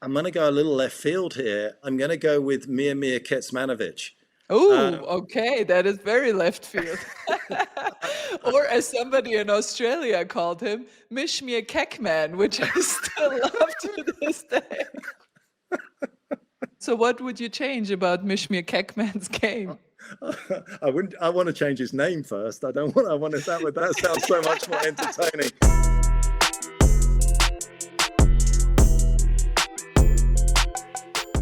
I'm going to go a little left field here. I'm going to go with Mir Kecmanovic. Oh, okay, that is very left field. Or as somebody in Australia called him, Mishmir Kekman, which I still love to this day. So what would you change about Mishmir Kekman's game? I wouldn't. I want to change his name first. I don't want. I want to. That sounds so much more entertaining.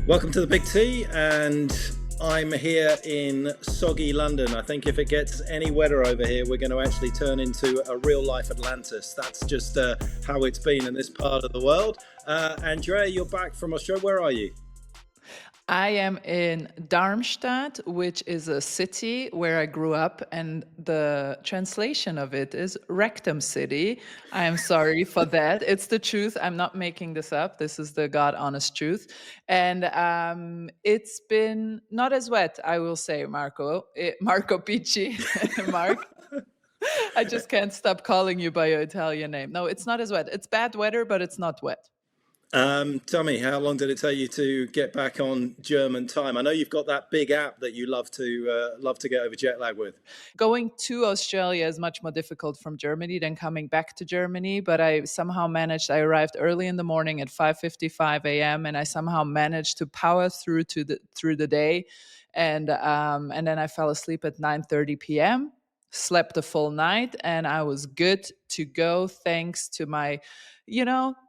Welcome to the Big T, and I'm here in soggy London. I think if it gets any wetter over here, we're going to actually turn into a real-life Atlantis. That's just how it's been in this part of the world. Andrea, you're back from Australia. Where are you? I am in Darmstadt, which is a city where I grew up, and the translation of it is Rectum City. I am sorry for that. It's the truth. I'm not making this up. This is the God honest truth. And it's been not as wet, I will say, Marco Picci, Mark. I just can't stop calling you by your Italian name. No, it's not as wet. It's bad weather, but it's not wet. Tell me, how long did it take you to get back on German time? I know you've got that big app that you love to get over jet lag with. Going to Australia is much more difficult from Germany than coming back to Germany, but I somehow managed. I arrived early in the morning at 5:55 a.m. and I somehow managed to power through the day, and then I fell asleep at 9:30 p.m. Slept a full night, and I was good to go thanks to my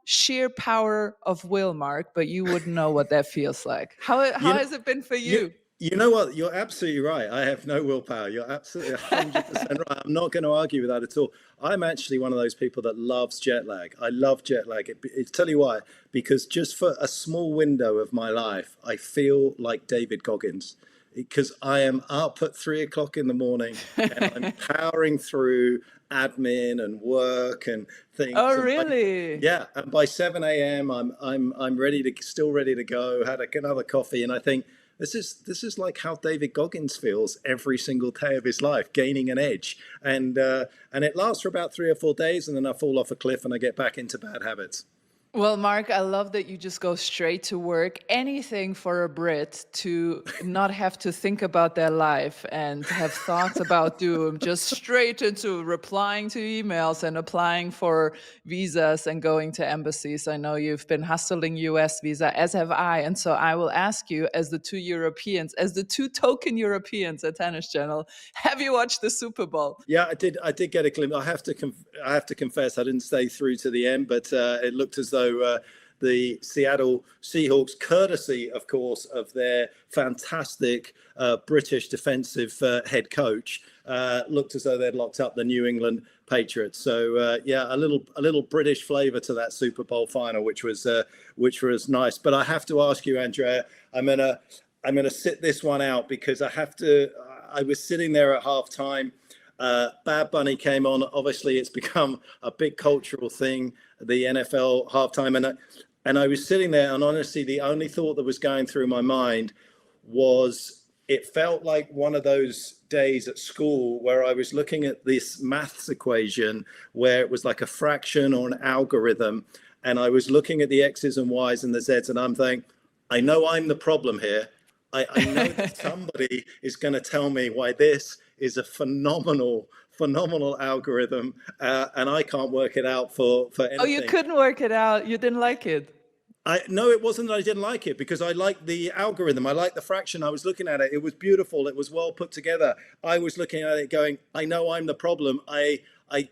sheer power of will, Mark, but you wouldn't know what that feels like. How has it been for you? You know what? You're absolutely right. I have no willpower. You're absolutely 100% right. I'm not going to argue with that at all. I'm actually one of those people that loves jet lag. I love jet lag. Tell you why. Because just for a small window of my life, I feel like David Goggins. Because I am up at 3 o'clock in the morning and I'm powering through admin and work and things. Oh, really? Yeah. And by 7 a.m. I'm still ready to go. Had another coffee, and I think this is like how David Goggins feels every single day of his life, gaining an edge. And it lasts for about 3 or 4 days, and then I fall off a cliff and I get back into bad habits. Well, Mark, I love that you just go straight to work. Anything for a Brit to not have to think about their life and have thoughts about doom, just straight into replying to emails and applying for visas and going to embassies. I know you've been hustling US visa, as have I. And so I will ask you, as the two token Europeans at Tennis Channel, have you watched the Super Bowl? Yeah, I did get a glimpse. I have to confess, I didn't stay through to the end, but it looked as though the Seattle Seahawks, courtesy, of course, of their fantastic British defensive head coach, looked as though they'd locked up the New England Patriots. So a little British flavour to that Super Bowl final, which was nice. But I have to ask you, Andrea, I'm gonna sit this one out because I was sitting there at halftime. Bad Bunny came on. Obviously, it's become a big cultural thing, the NFL halftime. And I was sitting there, and honestly, the only thought that was going through my mind was it felt like one of those days at school where I was looking at this maths equation where it was like a fraction or an algorithm. And I was looking at the X's and Y's and the Z's, and I'm thinking, I know I'm the problem here. I know that somebody is going to tell me why this is a phenomenal algorithm, and I can't work it out for anything. Oh, you couldn't work it out. You didn't like it. No, it wasn't that I didn't like it, because I liked the algorithm. I liked the fraction. I was looking at it. It was beautiful. It was well put together. I was looking at it going, I know I'm the problem. I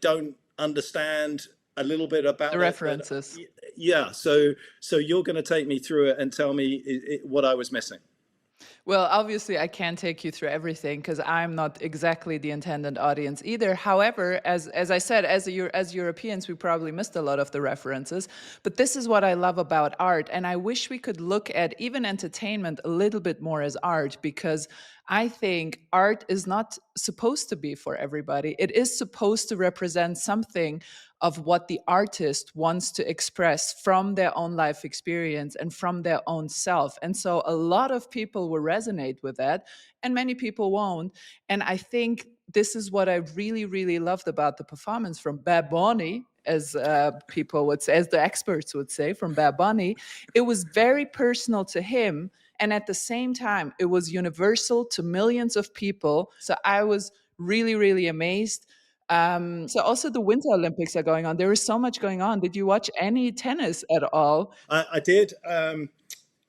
don't understand a little bit about the references. Yeah. So you're going to take me through it and tell me what I was missing. Well, obviously, I can't take you through everything because I'm not exactly the intended audience either. However, as I said, as Europeans, we probably missed a lot of the references. But this is what I love about art. And I wish we could look at even entertainment a little bit more as art, because I think art is not supposed to be for everybody. It is supposed to represent something of what the artist wants to express from their own life experience and from their own self. And so a lot of people will resonate with that, and many people won't. And I think this is what I really, really loved about the performance from Bad Bunny as people would say, as the experts would say, from Bad Bunny. It was very personal to him. And at the same time, it was universal to millions of people. So I was really, really amazed. So also the Winter Olympics are going on. There is so much going on. Did you watch any tennis at all? I did.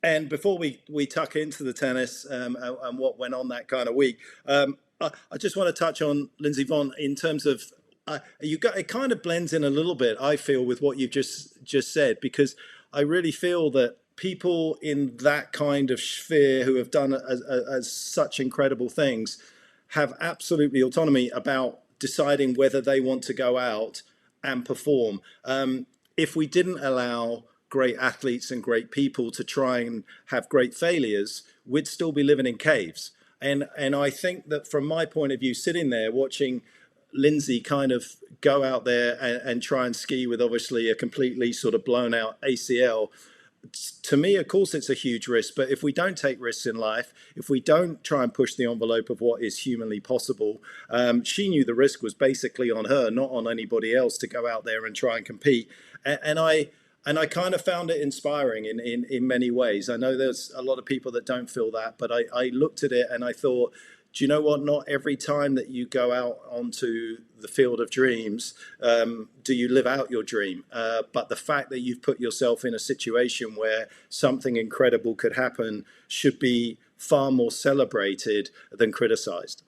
And before we tuck into the tennis and what went on that kind of week, I just want to touch on Lindsey Vonn in terms of it kind of blends in a little bit, I feel, with what you've just said, because I really feel that people in that kind of sphere who have done as such incredible things have absolutely autonomy about deciding whether they want to go out and perform. If we didn't allow great athletes and great people to try and have great failures, we'd still be living in caves. And I think that from my point of view, sitting there watching Lindsey kind of go out there and try and ski with obviously a completely sort of blown out ACL, to me, of course, it's a huge risk. But if we don't take risks in life, if we don't try and push the envelope of what is humanly possible, she knew the risk was basically on her, not on anybody else, to go out there and try and compete. And I kind of found it inspiring in many ways. I know there's a lot of people that don't feel that, but I looked at it and I thought, do you know what? Not every time that you go out onto the field of dreams do you live out your dream. But the fact that you've put yourself in a situation where something incredible could happen should be far more celebrated than criticized.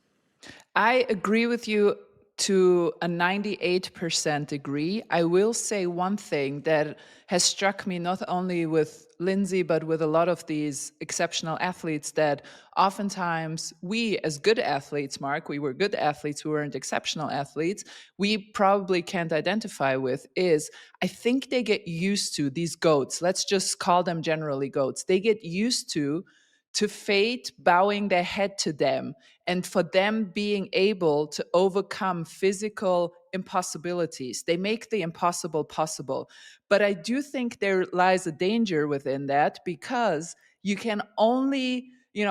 I agree with you to a 98% agree. I will say one thing that has struck me not only with Lindsey, but with a lot of these exceptional athletes, that oftentimes we as good athletes, Mark, we were good athletes who weren't exceptional athletes, we probably can't identify with is, I think they get used to these goats. Let's just call them generally goats. They get used to fate bowing their head to them, and for them being able to overcome physical impossibilities. They make the impossible possible. But I do think there lies a danger within that, because you can only,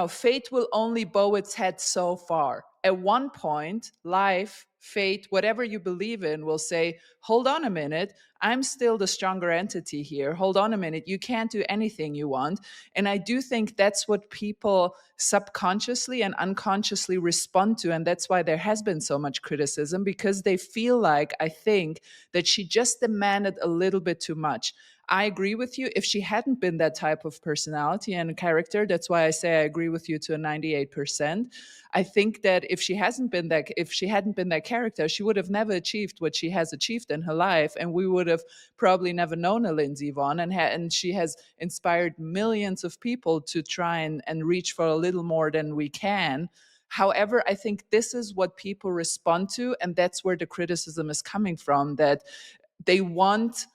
fate will only bow its head so far. At one point, life, fate, whatever you believe in, will say, hold on a minute, I'm still the stronger entity here. Hold on a minute, you can't do anything you want. And I do think that's what people subconsciously and unconsciously respond to. And that's why there has been so much criticism, because they feel like, I think, that she just demanded a little bit too much. I agree with you. If she hadn't been that type of personality and character, that's why I say I agree with you to a 98%. I think that if she hadn't been that character, she would have never achieved what she has achieved in her life, and we would have probably never known a Lindsey Vonn. And she has inspired millions of people to try and reach for a little more than we can. However, I think this is what people respond to, and that's where the criticism is coming from, that they want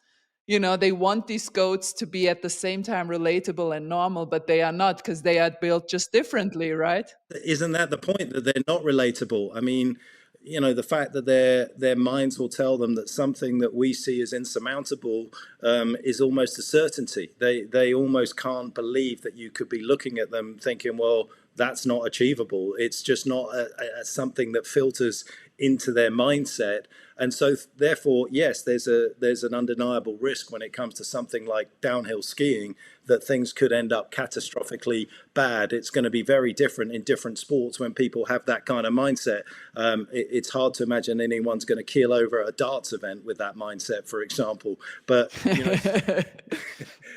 these goats to be at the same time relatable and normal, but they are not, because they are built just differently, right? Isn't that the point, that they're not relatable? I mean, the fact that their minds will tell them that something that we see as insurmountable is almost a certainty. They almost can't believe that you could be looking at them thinking, well, that's not achievable. It's just not something that filters into their mindset. And so therefore, yes, there's an undeniable risk when it comes to something like downhill skiing, that things could end up catastrophically bad. It's going to be very different in different sports when people have that kind of mindset. It's hard to imagine anyone's going to keel over at a darts event with that mindset, for example. But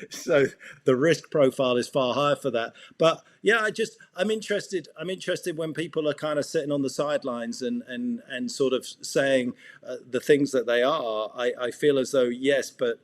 so the risk profile is far higher for that. But yeah, I'm interested when people are kind of sitting on the sidelines and sort of saying the things that they are. I feel as though, yes, but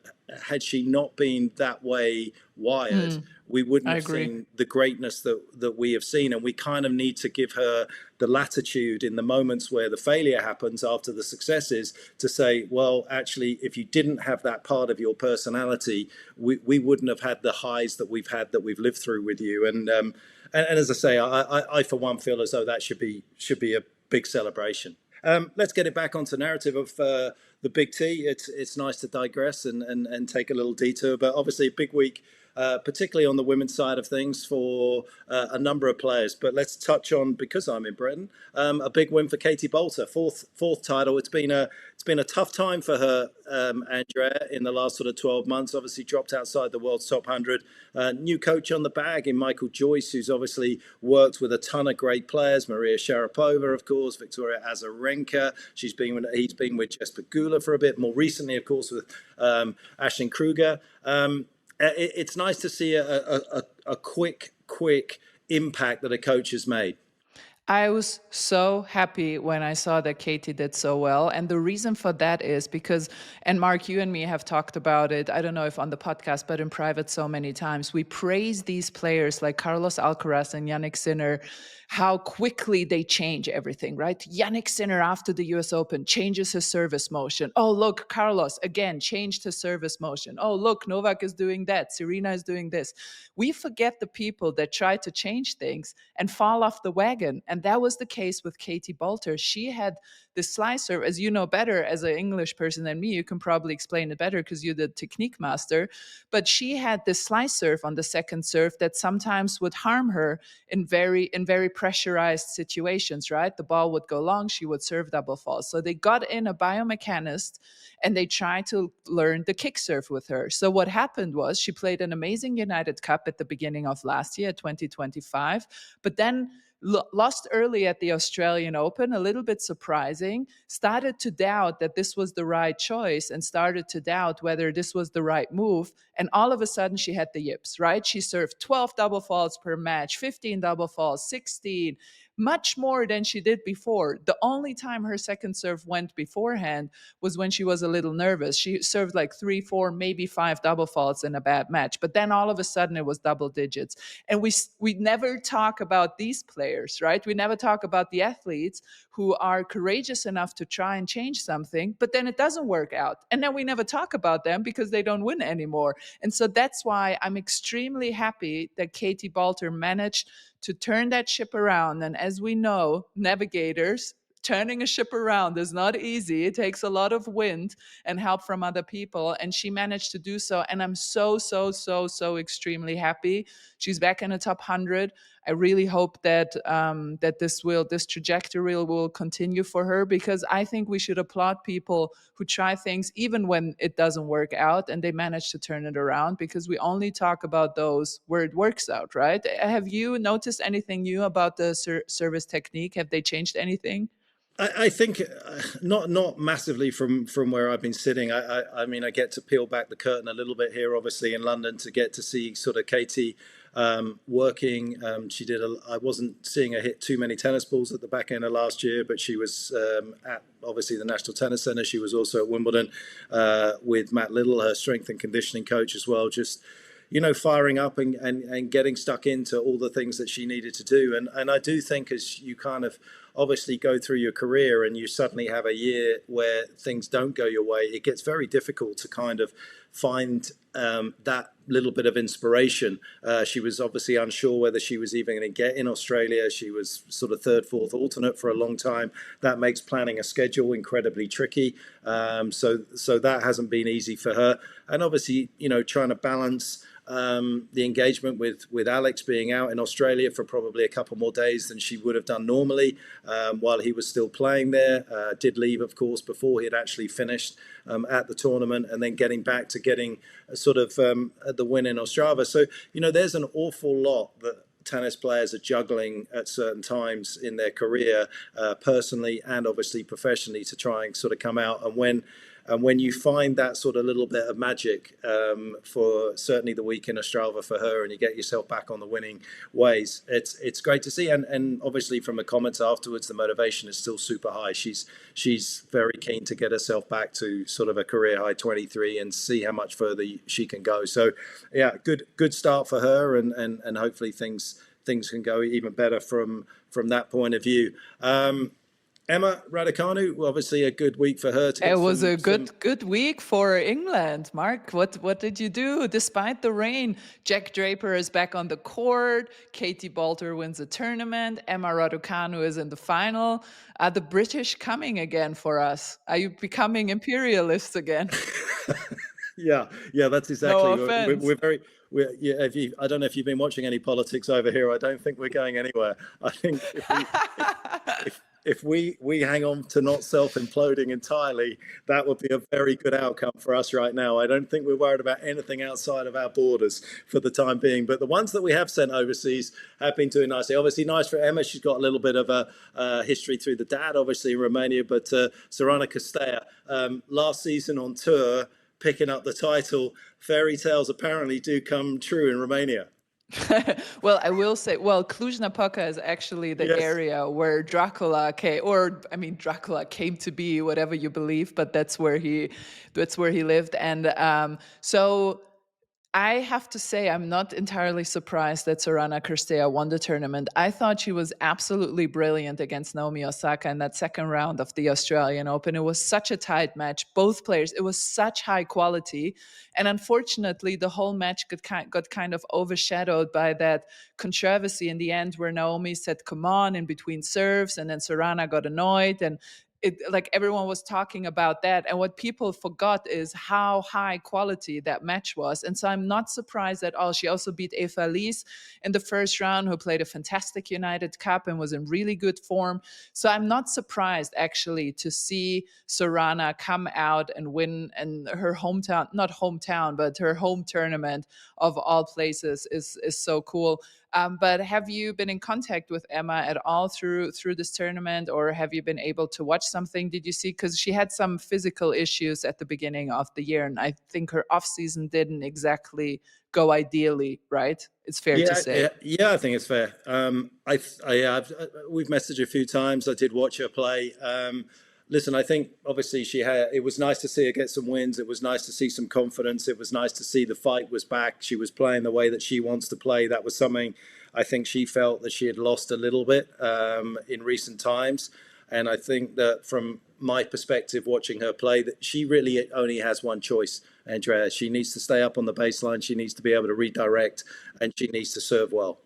had she not been that way wired, we wouldn't have seen the greatness that we have seen. And we kind of need to give her the latitude in the moments where the failure happens after the successes to say, well, actually, if you didn't have that part of your personality, we wouldn't have had the highs that we've had, that we've lived through with you. And as I say, I for one feel as though that should be a big celebration. Let's get it back onto narrative of the Big T. It's nice to digress and take a little detour, but obviously a big week particularly on the women's side of things for a number of players. But let's touch on, because I'm in Britain, a big win for Katie Boulter, fourth title. It's been a tough time for her, Andrea, in the last sort of 12 months. Obviously dropped outside the world's top 100. New coach on the bag in Michael Joyce, who's obviously worked with a ton of great players. Maria Sharapova, of course, Victoria Azarenka. He's been with Jesper Gula for a bit. More recently, of course, with Ashton Kruger. It's nice to see a quick impact that a coach has made. I was so happy when I saw that Katie did so well. And the reason for that is because, and Mark, you and me have talked about it, I don't know if on the podcast, but in private so many times, we praise these players like Carlos Alcaraz and Jannik Sinner, how quickly they change everything, right? Jannik Sinner after the US Open changes his service motion. Oh, look, Carlos again changed his service motion. Oh, look, Novak is doing that. Serena is doing this. We forget the people that try to change things and fall off the wagon. And that was the case with Katie Boulter. She had the slice serve, as you know better as an English person than me, you can probably explain it better because you're the technique master. But she had this slice serve on the second serve that sometimes would harm her in very pressurized situations, right? The ball would go long, she would serve double fault. So they got in a biomechanist and they tried to learn the kick serve with her. So what happened was she played an amazing United Cup at the beginning of last year, 2025, but then lost early at the Australian Open, a little bit surprising, started to doubt that this was the right choice and started to doubt whether this was the right move. And all of a sudden she had the yips, right? She served 12 double faults per match, 15 double faults, 16, much more than she did before. The only time her second serve went beforehand was when she was a little nervous. She served like 3, 4, maybe 5 double faults in a bad match. But then all of a sudden it was double digits. And we never talk about these players, right? We never talk about the athletes who are courageous enough to try and change something, but then it doesn't work out. And then we never talk about them because they don't win anymore. And so that's why I'm extremely happy that Katie Boulter managed to turn that ship around. And as we know, navigators, turning a ship around is not easy. It takes a lot of wind and help from other people. And she managed to do so. And I'm so extremely happy. She's back in the top 100. I really hope that this trajectory will continue for her, because I think we should applaud people who try things even when it doesn't work out and they manage to turn it around, because we only talk about those where it works out, right? Have you noticed anything new about the service technique? Have they changed anything? I think not massively from where I've been sitting. I mean, I get to peel back the curtain a little bit here, obviously in London, to get to see sort of Katie working. She did. I wasn't seeing her hit too many tennis balls at the back end of last year, but she was at obviously the National Tennis Centre. She was also at Wimbledon with Matt Little, her strength and conditioning coach as well. Just firing up and getting stuck into all the things that she needed to do. And I do think as you kind of obviously go through your career and you suddenly have a year where things don't go your way, it gets very difficult to kind of find that little bit of inspiration. She was obviously unsure whether she was even going to get in Australia. She was sort of third, fourth alternate for a long time. That makes planning a schedule incredibly tricky. So that hasn't been easy for her. And obviously, trying to balance the engagement with Alex being out in Australia for probably a couple more days than she would have done normally while he was still playing there. Did leave, of course, before he had actually finished at the tournament, and then getting back to getting sort of the win in Ostrava. So, there's an awful lot that tennis players are juggling at certain times in their career, personally and obviously professionally, to try and sort of come out. And when you find that sort of little bit of magic for certainly the week in Ostrava for her, and you get yourself back on the winning ways, it's great to see. And obviously from the comments afterwards, the motivation is still super high. She's very keen to get herself back to sort of a career high 23 and see how much further she can go. So yeah, good start for her, and hopefully things can go even better from that point of view. Emma Raducanu, obviously a good week for her. It was a good week for England. Mark, what did you do despite the rain? Jack Draper is back on the court. Katie Boulter wins the tournament. Emma Raducanu is in the final. Are the British coming again for us? Are you becoming imperialists again? Yeah, that's exactly. No offense. I don't know if you've been watching any politics over here. I don't think we're going anywhere. I think if we hang on to not self-imploding entirely, that would be a very good outcome for us right now. I don't think we're worried about anything outside of our borders for the time being. But the ones that we have sent overseas have been doing nicely. Obviously, nice for Emma. She's got a little bit of a history through the dad, obviously in Romania. But Sorana Cirstea, last season on tour, picking up the title. Fairy tales apparently do come true in Romania. Well, I will say, Cluj-Napoca is actually the area where Dracula came, Dracula came to be, whatever you believe, but that's where he lived. And so I have to say, I'm not entirely surprised that Sorana Cirstea won the tournament. I thought she was absolutely brilliant against Naomi Osaka in that second round of the Australian Open. It was such a tight match. Both players, it was such high quality. And unfortunately, the whole match got kind of overshadowed by that controversy in the end where Naomi said, come on, in between serves. And then Sorana got annoyed. And everyone was talking about that. And what people forgot is how high quality that match was. And so I'm not surprised at all. She also beat Eva Lies in the first round, who played a fantastic United Cup and was in really good form. So I'm not surprised actually to see Sorana come out and win, and her but her home tournament of all places is so cool. But have you been in contact with Emma at all through this tournament, or have you been able to watch something? Did you see? Because she had some physical issues at the beginning of the year, and I think her off season didn't exactly go ideally, right? It's fair to say. Yeah, I think it's fair. We've messaged a few times. I did watch her play. Listen, I think obviously it was nice to see her get some wins. It was nice to see some confidence. It was nice to see the fight was back. She was playing the way that she wants to play. That was something I think she felt that she had lost a little bit in recent times. And I think that from my perspective, watching her play, that she really only has one choice, Andrea. She needs to stay up on the baseline. She needs to be able to redirect, and she needs to serve well.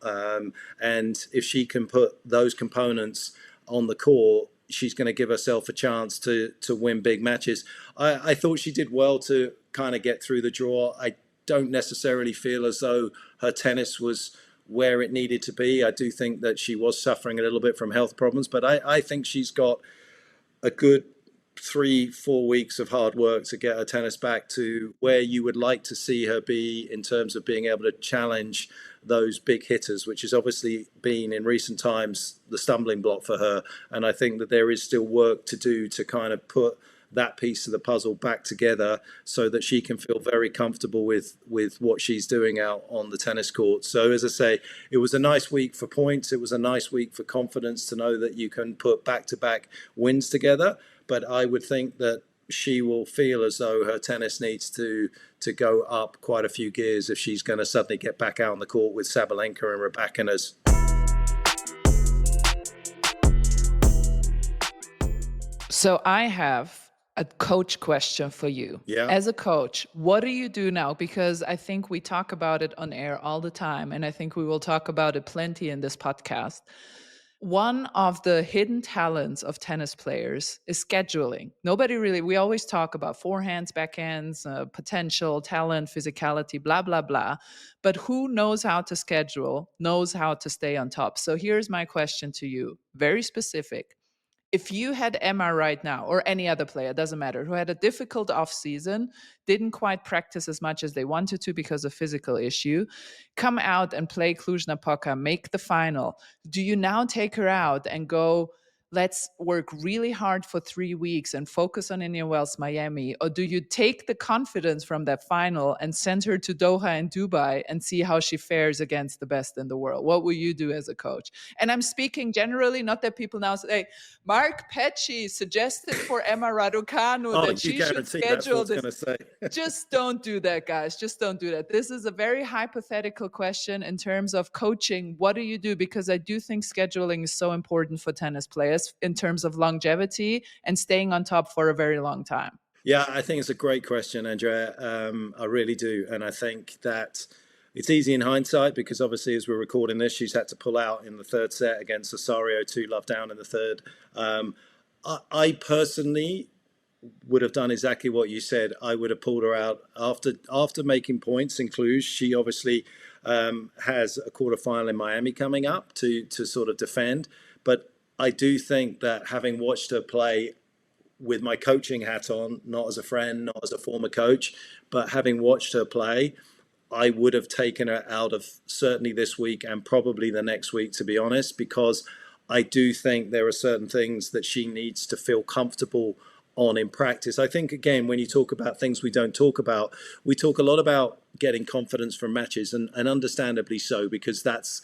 And if she can put those components on the court, she's going to give herself a chance to win big matches. I thought she did well to kind of get through the draw. I don't necessarily feel as though her tennis was where it needed to be. I do think that she was suffering a little bit from health problems, but I think she's got a good 3-4 weeks of hard work to get her tennis back to where you would like to see her be in terms of being able to challenge those big hitters, which has obviously been in recent times the stumbling block for her. And I think that there is still work to do to kind of put that piece of the puzzle back together so that she can feel very comfortable with what she's doing out on the tennis court. So as I say, it was a nice week for points. It was a nice week for confidence to know that you can put back-to-back wins together. But I would think that she will feel as though her tennis needs to go up quite a few gears if she's going to suddenly get back out on the court with Sabalenka and Raducanu. So I have a coach question for you. Yeah. As a coach, what do you do now? Because I think we talk about it on air all the time, and I think we will talk about it plenty in this podcast. One of the hidden talents of tennis players is scheduling. We always talk about forehands, backhands, potential, talent, physicality, blah, blah, blah. But who knows how to schedule, knows how to stay on top. So here's my question to you, very specific. If you had Emma right now, or any other player, doesn't matter, who had a difficult off season, didn't quite practice as much as they wanted to because of physical issue, come out and play Cluj-Napoca, make the final, do you now take her out and go, let's work really hard for 3 weeks and focus on Indian Wells, Miami? Or do you take the confidence from that final and send her to Doha and Dubai and see how she fares against the best in the world? What will you do as a coach? And I'm speaking generally, not that people now say, Mark Petchey suggested for Emma Raducanu that she should schedule this. Just don't do that, guys. Just don't do that. This is a very hypothetical question in terms of coaching. What do you do? Because I do think scheduling is so important for tennis players in terms of longevity and staying on top for a very long time. Yeah, I think it's a great question, Andrea. I really do. And I think that it's easy in hindsight because obviously as we're recording this, she's had to pull out in the third set against Osorio, 2-love down in the third. I personally would have done exactly what you said. I would have pulled her out after making points in Cluj. She obviously has a quarterfinal in Miami coming up to sort of defend. But I do think that having watched her play with my coaching hat on, not as a friend, not as a former coach, but having watched her play, I would have taken her out of certainly this week and probably the next week, to be honest, because I do think there are certain things that she needs to feel comfortable on in practice. I think, again, when you talk about things we don't talk about, we talk a lot about getting confidence from matches, and understandably so, because that's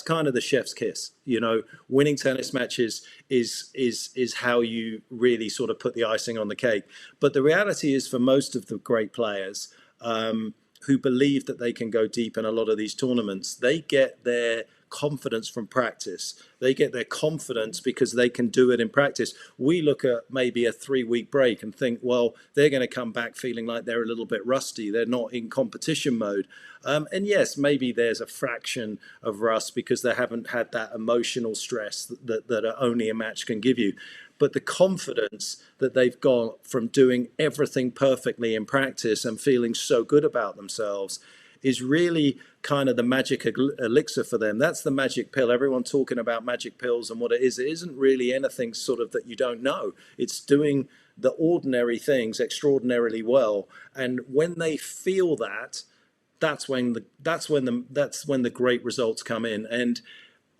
kind of the chef's kiss. You know, winning tennis matches is how you really sort of put the icing on the cake. But the reality is, for most of the great players who believe that they can go deep in a lot of these tournaments, they get their confidence from practice. They get their confidence because they can do it in practice. We look at maybe a 3-week break and think, well, they're going to come back feeling like they're a little bit rusty. They're not in competition mode. And yes, maybe there's a fraction of rust because they haven't had that emotional stress that only a match can give you. But the confidence that they've got from doing everything perfectly in practice and feeling so good about themselves is really kind of the magic elixir for them. That's the magic pill. Everyone talking about magic pills and what it is. It isn't really anything sort of that you don't know. It's doing the ordinary things extraordinarily well. And when they feel that, that's when the great results come in. And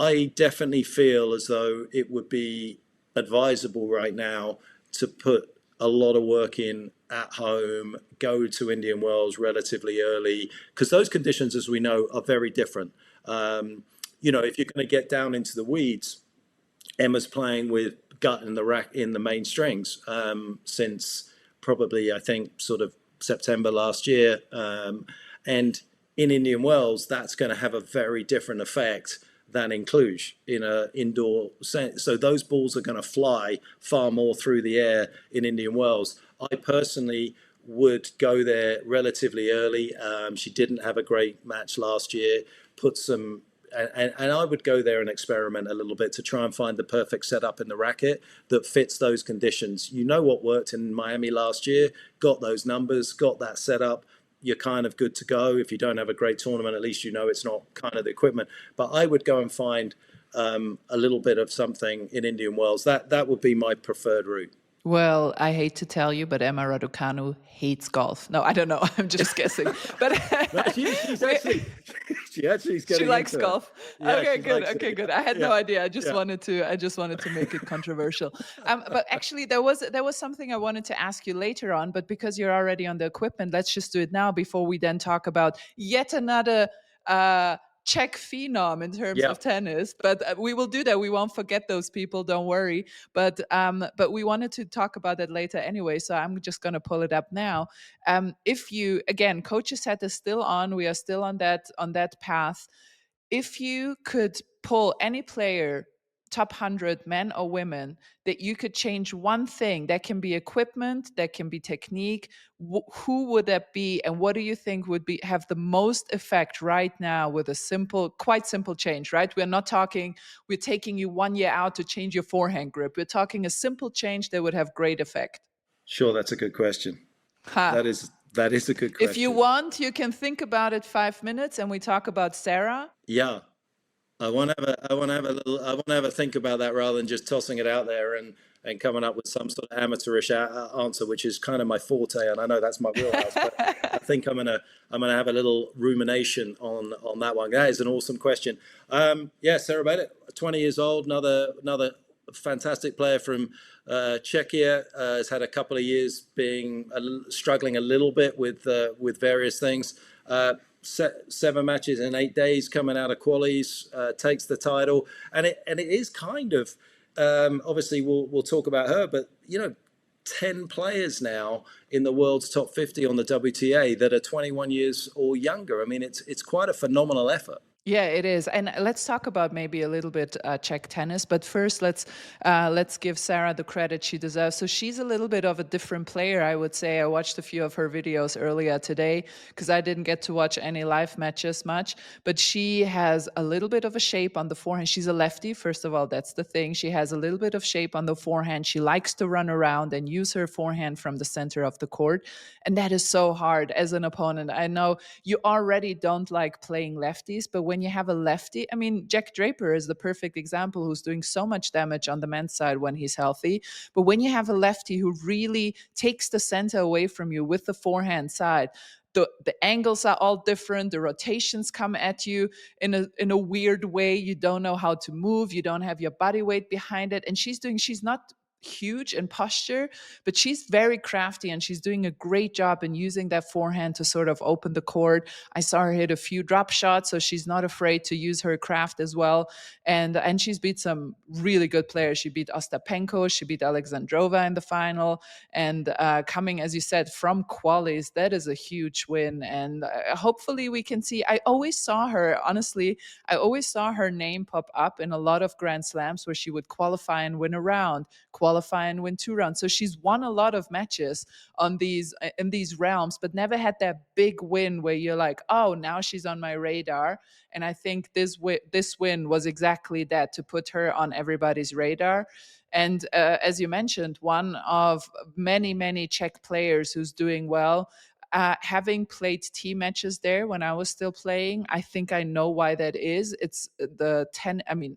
I definitely feel as though it would be advisable right now to put a lot of work in at home, go to Indian Wells relatively early, because those conditions, as we know, are very different. You know, if you're going to get down into the weeds, Emma's playing with gut in the rack in the main strings since probably, I think, sort of September last year. And in Indian Wells, that's going to have a very different effect than in Cluj in an indoor sense. So those balls are going to fly far more through the air in Indian Wells. I personally would go there relatively early. She didn't have a great match last year. And I would go there and experiment a little bit to try and find the perfect setup in the racket that fits those conditions. You know what worked in Miami last year, got those numbers, got that setup. You're kind of good to go. If you don't have a great tournament, at least you know it's not kind of the equipment. But I would go and find a little bit of something in Indian Wells. That would be my preferred route. Well, I hate to tell you, but Emma Raducanu hates golf. No, I don't know. I'm just guessing. But no, she's actually is getting she likes into golf. Yeah, Okay, she good. likes Okay, it. good. I had no Yeah. idea. I just wanted to make it controversial. But actually, there was something I wanted to ask you later on. But because you're already on the equipment, let's just do it now before we then talk about yet another Czech phenom in terms Yeah. of tennis. But we will do that. We won't forget those people. Don't worry. But we wanted to talk about that later anyway. So I'm just going to pull it up now. If you, again, Coach's Hat is still on. We are still on that path. If you could pull any player, top 100, men or women, that you could change one thing, that can be equipment, that can be technique, who would that be, and what do you think would have the most effect right now with a quite simple change, right? We're taking you 1 year out to change your forehand grip. We're talking a simple change that would have great effect. Sure, that's a good question. Ha. That is a good question. If you want, you can think about it 5 minutes and we talk about Sarah. Yeah. I want to have a think about that rather than just tossing it out there and coming up with some sort of amateurish answer, which is kind of my forte, and I know that's my wheelhouse. But I think I'm gonna have a little rumination on that one. That is an awesome question. Yeah, Sarah Bennett, 20 years old, another fantastic player from Czechia. Has had a couple of years being struggling a little bit with various things. 7 matches in 8 days coming out of qualies, takes the title, and it is kind of obviously we'll talk about her, but 10 players now in the world's top 50 on the WTA that are 21 years or younger. I mean, it's quite a phenomenal effort. Yeah, it is. And let's talk about maybe a little bit Czech tennis. But first, let's give Sarah the credit she deserves. So she's a little bit of a different player, I would say. I watched a few of her videos earlier today because I didn't get to watch any live matches much. But she has a little bit of a shape on the forehand. She's a lefty, first of all. That's the thing. She has a little bit of shape on the forehand. She likes to run around and use her forehand from the center of the court. And that is so hard as an opponent. I know you already don't like playing lefties, but when you have a lefty, I mean, Jack Draper is the perfect example, who's doing so much damage on the men's side when he's healthy. But when you have a lefty who really takes the center away from you with the forehand side, the angles are all different. The rotations come at you in a weird way. You don't know how to move. You don't have your body weight behind it. And she's not huge in posture, but she's very crafty and she's doing a great job in using that forehand to sort of open the court. I saw her hit a few drop shots, so she's not afraid to use her craft as well. And she's beat some really good players. She beat Ostapenko, she beat Alexandrova in the final, and coming, as you said, from qualies, that is a huge win. And hopefully we can see. I always saw her, honestly, I always saw her name pop up in a lot of Grand Slams where she would qualify and win a round, qualify and win 2 rounds. So she's won a lot of matches on these in these realms, but never had that big win where you're like, oh, now she's on my radar. And I think this win was exactly that, to put her on everybody's radar. And as you mentioned, one of many Czech players who's doing well. Having played team matches there when I was still playing, I think I know why that is. It's the 10. I mean,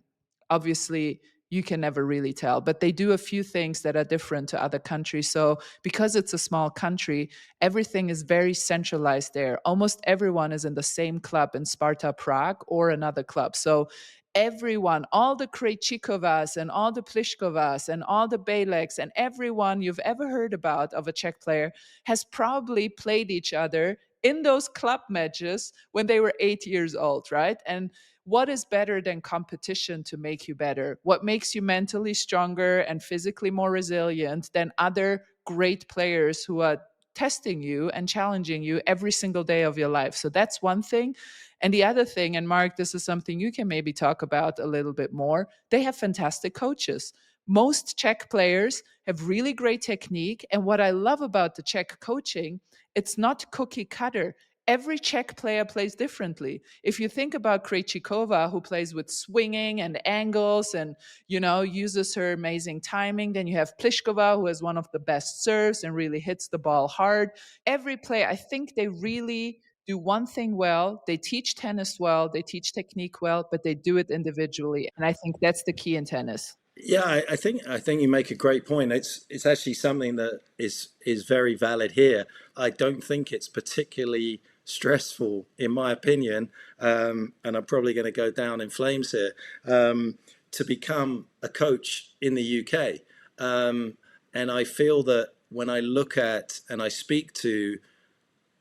obviously you can never really tell, but they do a few things that are different to other countries. So because it's a small country, everything is very centralized there. Almost everyone is in the same club in Sparta Prague or another club. So everyone, all the Krejcikovas and all the Pliškovas and all the Bejleks and everyone you've ever heard about of a Czech player has probably played each other in those club matches when they were 8 years old, right? And what is better than competition to make you better? What makes you mentally stronger and physically more resilient than other great players who are testing you and challenging you every single day of your life? So that's one thing. And the other thing, and Mark, this is something you can maybe talk about a little bit more, they have fantastic coaches. Most Czech players have really great technique. And what I love about the Czech coaching, it's not cookie cutter. Every Czech player plays differently. If you think about Krejcikova, who plays with swinging and angles and, uses her amazing timing, then you have Pliškova, who has one of the best serves and really hits the ball hard. Every player, I think they really do one thing well. They teach tennis well, they teach technique well, but they do it individually. And I think that's the key in tennis. Yeah, I think you make a great point. It's actually something that is very valid here. I don't think it's particularly stressful, in my opinion, and I'm probably going to go down in flames here, to become a coach in the UK. And I feel that when I look at and I speak to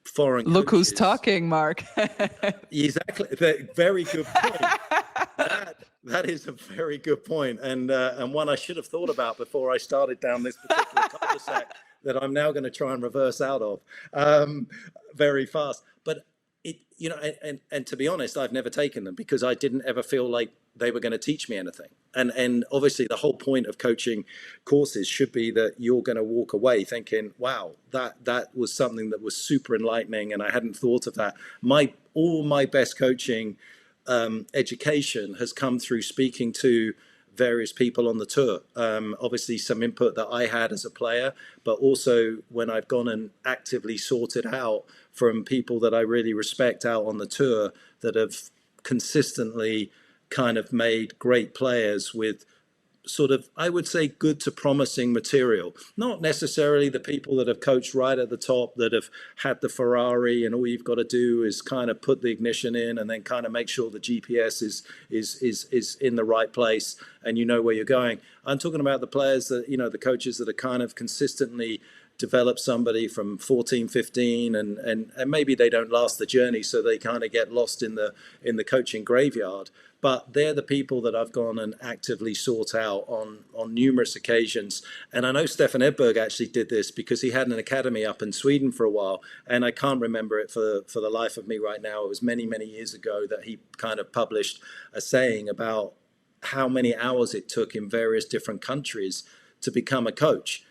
foreign Look coaches, who's talking, Mark. Exactly, very good point. That is a very good point, and one I should have thought about before I started down this particular cul-de-sac that I'm now going to try and reverse out of very fast. But and to be honest, I've never taken them because I didn't ever feel like they were going to teach me anything. And obviously the whole point of coaching courses should be that you're going to walk away thinking, wow, that was something that was super enlightening, and I hadn't thought of that. All my best coaching education has come through speaking to various people on the tour. Obviously some input that I had as a player, but also when I've gone and actively sorted out from people that I really respect out on the tour that have consistently kind of made great players with sort of, I would say, good to promising material. Not necessarily the people that have coached right at the top, that have had the Ferrari and all you've got to do is kind of put the ignition in and then kind of make sure the GPS is in the right place and you know where you're going. I'm talking about the players that, the coaches that are kind of consistently develop somebody from 14, 15, and maybe they don't last the journey, so they kind of get lost in the coaching graveyard. But they're the people that I've gone and actively sought out on numerous occasions. And I know Stefan Edberg actually did this because he had an academy up in Sweden for a while. And I can't remember it for the life of me right now. It was many, many years ago that he kind of published a saying about how many hours it took in various different countries to become a coach.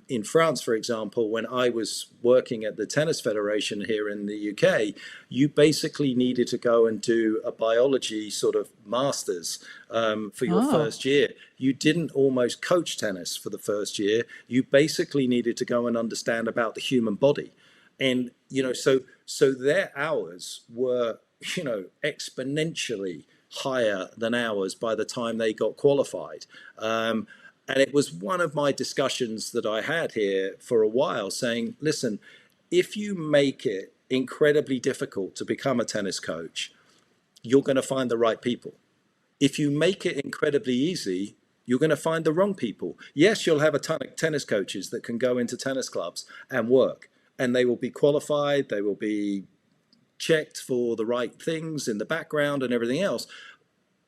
In France, for example, when I was working at the Tennis Federation here in the UK, you basically needed to go and do a biology sort of master's for your first year. You didn't almost coach tennis for the first year. You basically needed to go and understand about the human body. And, so their hours were, exponentially higher than ours by the time they got qualified. And it was one of my discussions that I had here for a while saying, listen, if you make it incredibly difficult to become a tennis coach, you're going to find the right people. If you make it incredibly easy, you're going to find the wrong people. Yes, you'll have a ton of tennis coaches that can go into tennis clubs and work, and they will be qualified, they will be checked for the right things in the background and everything else.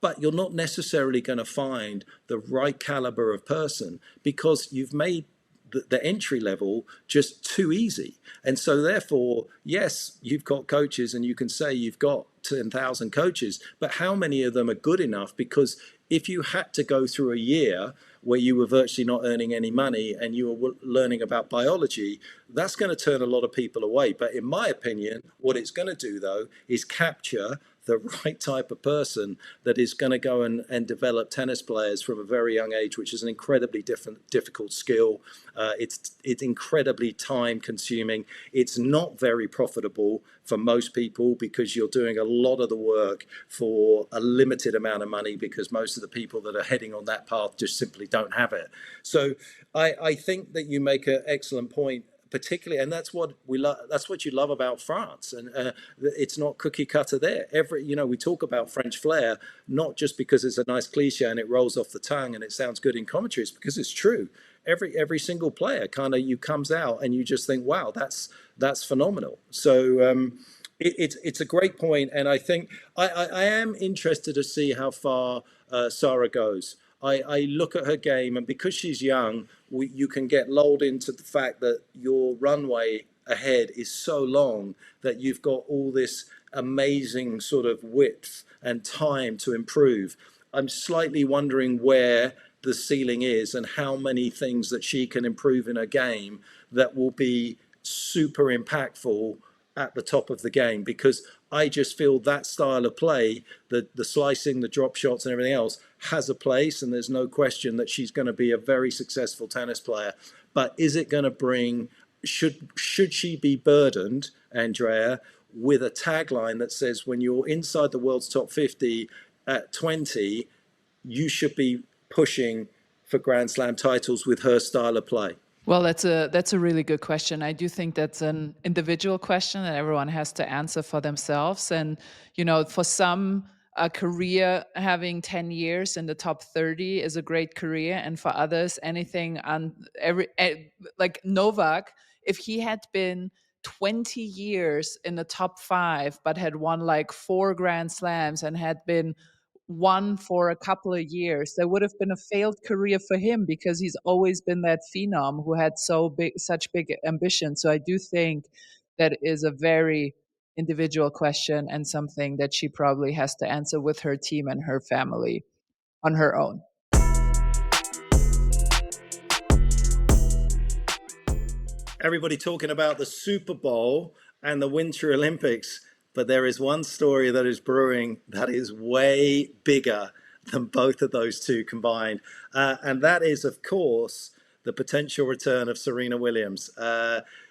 But you're not necessarily going to find the right caliber of person because you've made the entry level just too easy. And so therefore, yes, you've got coaches and you can say you've got 10,000 coaches, but how many of them are good enough? Because if you had to go through a year where you were virtually not earning any money and you were learning about biology, that's going to turn a lot of people away. But in my opinion, what it's going to do, though, is capture the right type of person that is going to go and develop tennis players from a very young age, which is an incredibly difficult skill. It's incredibly time consuming. It's not very profitable for most people because you're doing a lot of the work for a limited amount of money because most of the people that are heading on that path just simply don't have it. So I think that you make an excellent point, particularly, and that's what we love. That's what you love about France, and it's not cookie cutter there. We talk about French flair not just because it's a nice cliche and it rolls off the tongue and it sounds good in commentary. It's because it's true. Every single player kind of comes out and you just think, wow, that's phenomenal. So it's a great point, and I think I am interested to see how far Sarah goes. I look at her game, and because she's young, you can get lulled into the fact that your runway ahead is so long that you've got all this amazing sort of width and time to improve. I'm slightly wondering where the ceiling is and how many things that she can improve in her game that will be super impactful at the top of the game, because I just feel that style of play, the slicing, the drop shots and everything else has a place, and there's no question that she's going to be a very successful tennis player. But is it going to bring, should she be burdened, Andrea, with a tagline that says when you're inside the world's top 50 at 20, you should be pushing for Grand Slam titles with her style of play? Well, that's a really good question. I do think that's an individual question that everyone has to answer for themselves. And, for some, a career having 10 years in the top 30 is a great career. And for others, anything on like Novak, if he had been 20 years in the top 5, but had won like 4 Grand Slams and had been one for a couple of years, there would have been a failed career for him because he's always been that phenom who had such big ambition. So I do think that is a very individual question and something that she probably has to answer with her team and her family on her own. Everybody talking about the Super Bowl and the Winter Olympics, but there is one story that is brewing that is way bigger than both of those two combined. And that is, of course, the potential return of Serena Williams.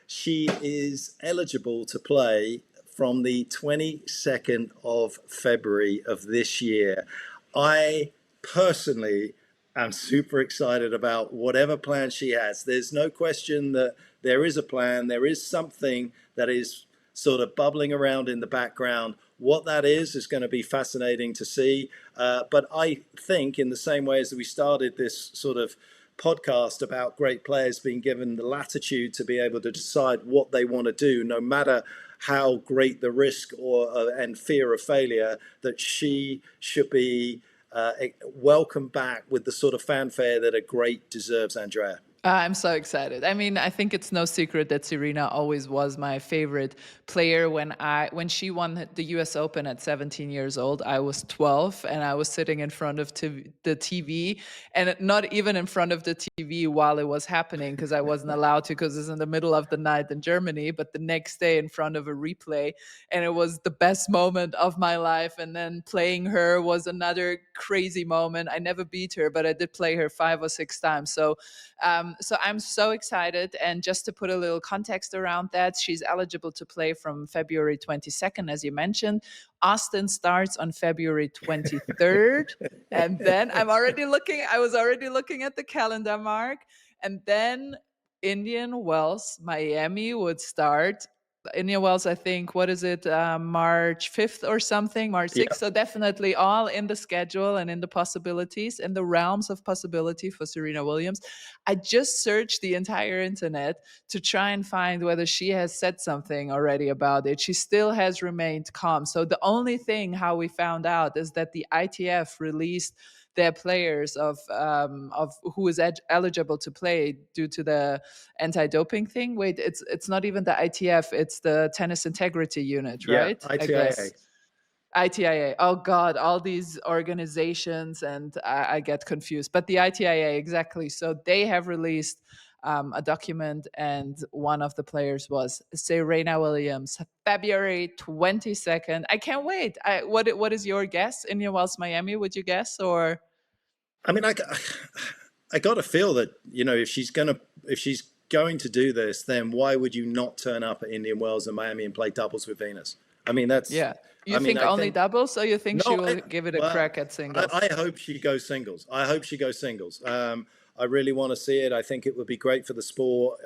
She is eligible to play from the 22nd of February of this year. I personally am super excited about whatever plan she has. There's no question that there is a plan. There is something that is sort of bubbling around in the background. What that is going to be fascinating to see. But I think in the same way as we started this sort of podcast about great players being given the latitude to be able to decide what they want to do, no matter how great the risk and fear of failure, that she should be welcomed back with the sort of fanfare that a great deserves, Andrea. I'm so excited. I mean, I think it's no secret that Serena always was my favorite player. When she won the US Open at 17 years old, I was 12 and I was sitting in front of the TV, and not even in front of the TV while it was happening, because I wasn't allowed to, because it's in the middle of the night in Germany, but the next day in front of a replay. And it was the best moment of my life. And then playing her was another crazy moment. I never beat her, but I did play her 5 or 6 times. So I'm so excited. And just to put a little context around that, she's eligible to play from February 22nd, as you mentioned. Austin starts on February 23rd. And then I was already looking at the calendar, Mark. And then Indian Wells, Miami would start. Indian Wells, I think, what is it, March 5th or something, March 6th. Yeah. So definitely all in the schedule and in the possibilities, in the realms of possibility for Serena Williams. I just searched the entire internet to try and find whether she has said something already about it. She still has remained calm. So the only thing how we found out is that the ITF released their players of who is eligible to play due to the anti-doping thing. Wait, it's not even the ITF, it's the Tennis Integrity Unit, right? Yeah, ITIA. ITIA. Oh God, all these organizations, and I get confused. But the ITIA, exactly. So they have released a document, and one of the players was Serena Williams, February 22nd. I can't wait. What is your guess? Indian Wells, Miami, would you guess? Or I mean, I got to feel that, if she's going to do this, then why would you not turn up at Indian Wells and Miami and play doubles with Venus? I mean, that's... Yeah. You think only doubles, or you think she will give it a crack at singles? I hope she goes singles. I really want to see it. I think it would be great for the sport.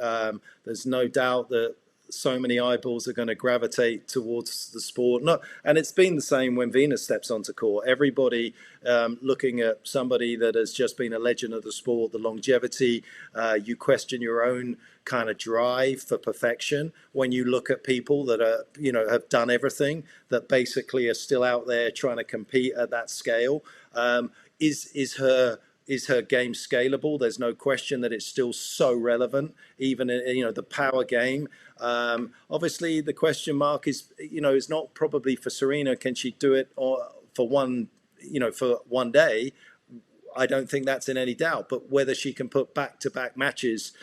There's no doubt that so many eyeballs are going to gravitate towards the sport. And it's been the same when Venus steps onto court. Everybody looking at somebody that has just been a legend of the sport, the longevity. You question your own kind of drive for perfection when you look at people that are, have done everything, that basically are still out there trying to compete at that scale. Is her game scalable? There's no question that it's still so relevant, even in, the power game. Obviously, the question mark is not probably for Serena. Can she do it for one day? I don't think that's in any doubt. But whether she can put back-to-back matches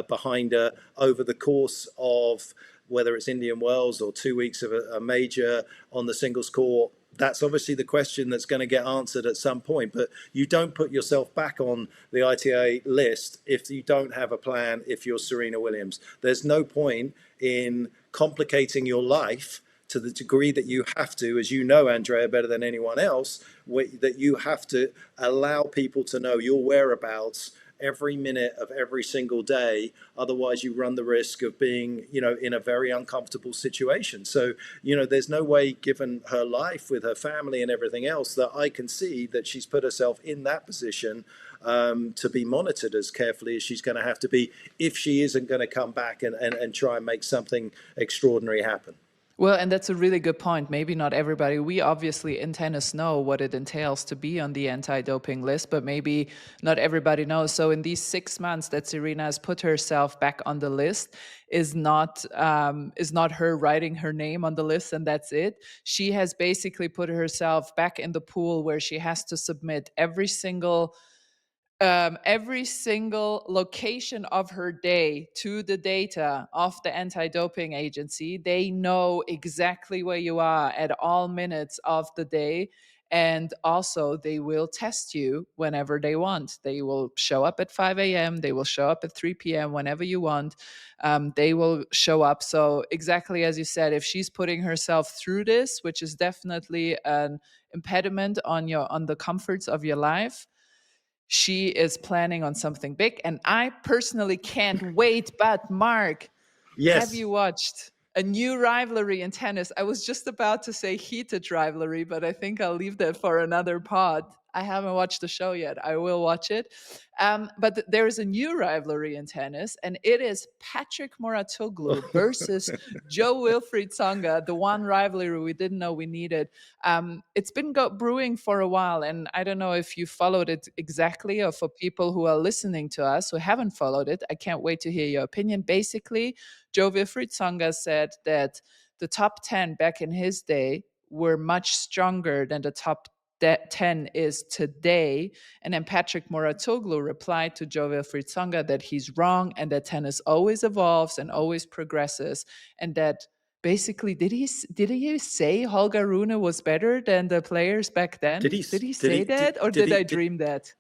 behind her over the course of whether it's Indian Wells or 2 weeks of a major on the singles court, that's obviously the question that's going to get answered at some point. But you don't put yourself back on the ITA list if you don't have a plan. If you're Serena Williams, there's no point in complicating your life to the degree that you have to, as you know, Andrea, better than anyone else, that you have to allow people to know your whereabouts every minute of every single day. Otherwise, you run the risk of being, in a very uncomfortable situation. So, there's no way, given her life with her family and everything else, that I can see that she's put herself in that position to be monitored as carefully as she's going to have to be if she isn't going to come back and try and make something extraordinary happen. Well, and that's a really good point. Maybe not everybody. We obviously in tennis know what it entails to be on the anti-doping list, but maybe not everybody knows. So in these 6 months that Serena has put herself back on the list is not her writing her name on the list and that's it. She has basically put herself back in the pool where she has to submit every single location of her day to the data of the anti-doping agency. They know exactly where you are at all minutes of the day. And also they will test you whenever they want. They will show up at 5 a.m. They will show up at 3 p.m. whenever you want. They will show up. So exactly as you said, if she's putting herself through this, which is definitely an impediment on the comforts of your life, she is planning on something big, and I personally can't wait. But Mark, yes, have you watched a new rivalry in tennis? I was just about to say heated rivalry, but I think I'll leave that for another pod. I haven't watched the show yet. I will watch it. But there is a new rivalry in tennis, and it is Patrick Mouratoglou versus Jo-Wilfred Tsonga, the one rivalry we didn't know we needed. It's been brewing for a while, and I don't know if you followed it exactly, or for people who are listening to us who haven't followed it, I can't wait to hear your opinion. Basically, Jo-Wilfred Tsonga said that the top 10 back in his day were much stronger than the top 10 is today. And then Patrick Mouratoglou replied to Jo-Wilfred Tsonga that he's wrong and that tennis always evolves and always progresses. And that basically, did he say Holger Rune was better than the players back then? Did he say that? Or did I dream that?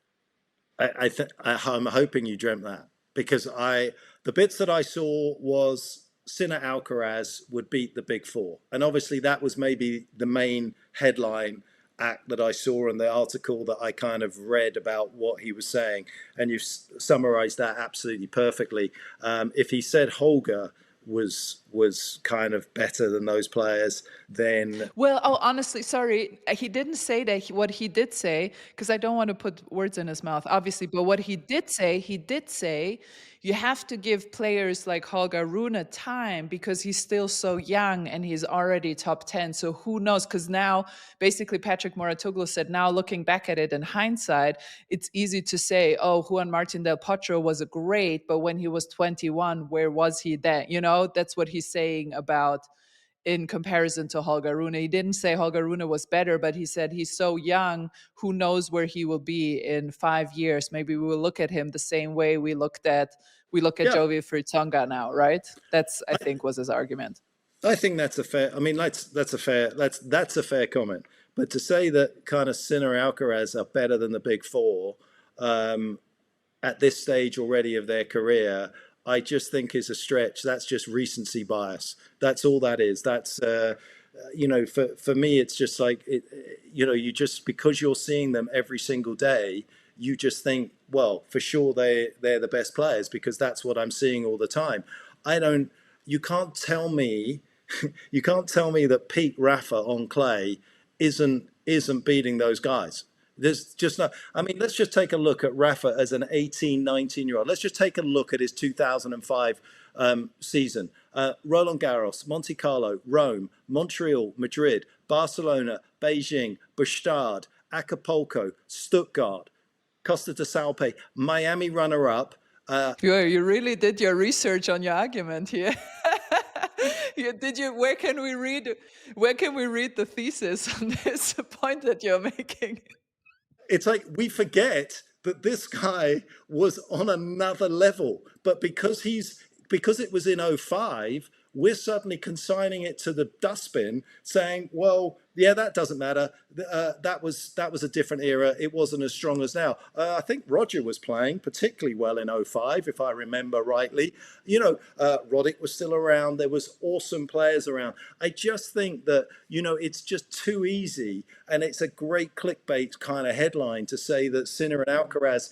I'm hoping you dreamt that, because the bits that I saw was Sinner Alcaraz would beat the big four. And obviously that was maybe the main headline act that I saw in the article that I kind of read about what he was saying. And you've summarized that absolutely perfectly. If he said Holger was kind of better than those players, then honestly, sorry, he didn't say that. What he did say, because I don't want to put words in his mouth, obviously, but what he did say you have to give players like Holger Rune time, because he's still so young and he's already top 10. So who knows? Because now basically Patrick Mouratoglou said, now looking back at it in hindsight, it's easy to say, oh, Juan Martín del Potro was a great, but when he was 21, where was he then? That's what he's saying about in comparison to Holger Rune. He didn't say Holger Rune was better, but he said he's so young, who knows where he will be in 5 years. Maybe we will look at him the same way we look at Jo-Wilfred Tsonga now, right? That's, I think, was his argument. I think that's a fair comment. But to say that kind of Sinner Alcaraz are better than the big four at this stage already of their career, I just think is a stretch. That's just recency bias. That's all that is. That's, for me, it's just like, you just, because you're seeing them every single day, you just think, well, for sure they're the best players, because that's what I'm seeing all the time. You can't tell me that Pete Rafa on clay isn't beating those guys. There's just not. I mean, let's just take a look at Rafa as an 18, 19-year-old. Let's just take a look at his 2005 season. Roland Garros, Monte Carlo, Rome, Montreal, Madrid, Barcelona, Beijing, Bastard, Acapulco, Stuttgart, Costa de Salpe, Miami runner-up. You really did your research on your argument here. Where can we read the thesis on this point that you're making? It's like we forget that this guy was on another level, but because it was in 05, we're suddenly consigning it to the dustbin, saying, well, yeah, that doesn't matter. That was a different era. It wasn't as strong as now. I think Roger was playing particularly well in 05, if I remember rightly. Roddick was still around. There was awesome players around. I just think that, it's just too easy. And it's a great clickbait kind of headline to say that Sinner and Alcaraz,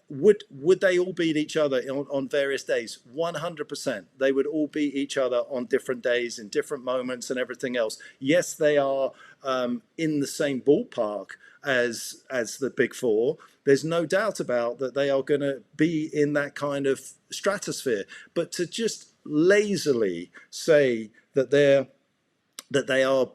would they all beat each other on various days? 100%. They would all beat each other on different days, in different moments and everything else. Yes, they are in the same ballpark as the big four. There's no doubt about that they are going to be in that kind of stratosphere. But to just lazily say that they are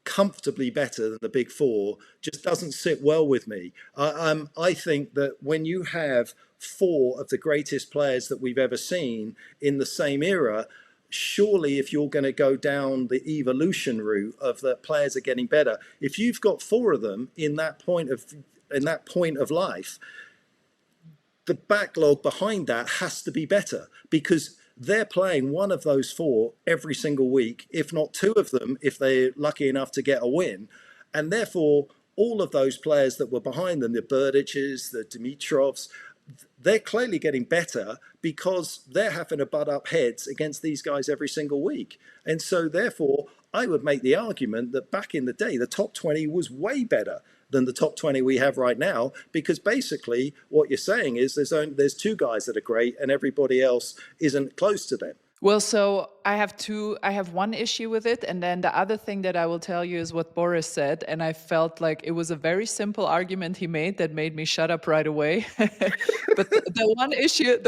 comfortably better than the big four just doesn't sit well with me. I think that when you have four of the greatest players that we've ever seen in the same era, surely if you're going to go down the evolution route of the players are getting better, if you've got four of them in that point of life, the backlog behind that has to be better, because they're playing one of those four every single week, if not two of them, if they're lucky enough to get a win. And therefore, all of those players that were behind them, the Berdiches, the Dimitrovs, they're clearly getting better because they're having to butt up heads against these guys every single week. And so therefore, I would make the argument that back in the day, the top 20 was way better than the top 20 we have right now, because basically what you're saying is there's two guys that are great and everybody else isn't close to them. Well, so I have one issue with it. And then the other thing that I will tell you is what Boris said. And I felt like it was a very simple argument he made that made me shut up right away. But the